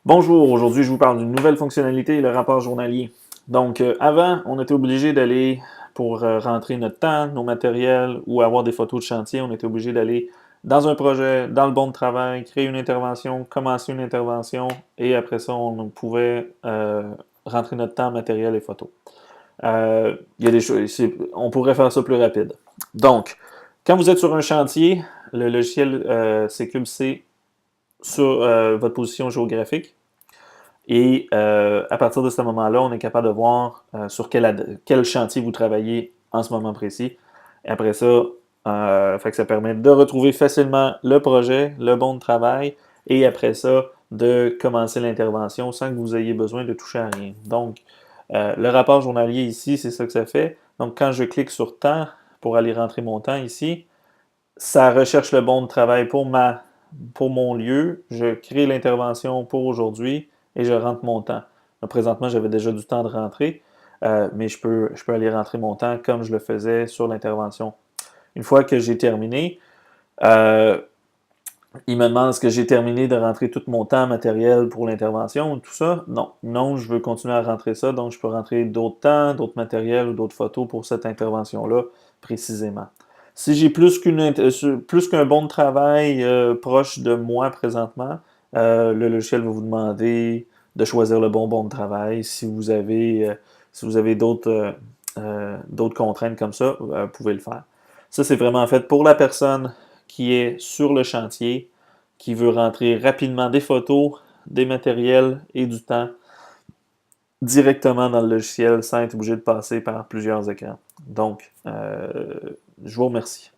Bonjour, aujourd'hui je vous parle d'une nouvelle fonctionnalité, le rapport journalier. Donc avant, on était obligé d'aller, pour rentrer notre temps, nos matériels ou avoir des photos de chantier, on était obligé d'aller dans un projet, dans le bon de travail, créer une intervention, commencer une intervention et après ça, on pouvait rentrer notre temps, matériel et photos. Il y a des choses, on pourrait faire ça plus rapide. Donc, quand vous êtes sur un chantier, le logiciel CQBC sur votre position géographique. Et à partir de ce moment-là, on est capable de voir sur quel chantier vous travaillez en ce moment précis. Et après ça, fait que ça permet de retrouver facilement le projet, le bon de travail, et après ça, de commencer l'intervention sans que vous ayez besoin de toucher à rien. Donc, le rapport journalier ici, c'est ça que ça fait. Donc, quand je clique sur temps pour aller rentrer mon temps ici, ça recherche le bon de travail pour mon lieu. Je crée l'intervention pour aujourd'hui et je rentre mon temps. Là, présentement, j'avais déjà du temps de rentrer, mais je peux aller rentrer mon temps comme je le faisais sur l'intervention. Une fois que j'ai terminé, euh, il me demande est-ce que j'ai terminé de rentrer tout mon temps matériel pour l'intervention, tout ça. Non, non, je veux continuer à rentrer ça, donc je peux rentrer d'autres temps, d'autres matériels ou d'autres photos pour cette intervention-là précisément. Si j'ai plus qu'un bon de travail proche de moi présentement, le logiciel va vous demander de choisir le bon de travail. Si vous avez d'autres contraintes comme ça, vous pouvez le faire. Ça, c'est vraiment fait pour la personne qui est sur le chantier, qui veut rentrer rapidement des photos, des matériels et du temps directement dans le logiciel sans être obligé de passer par plusieurs écrans. Donc, je vous remercie.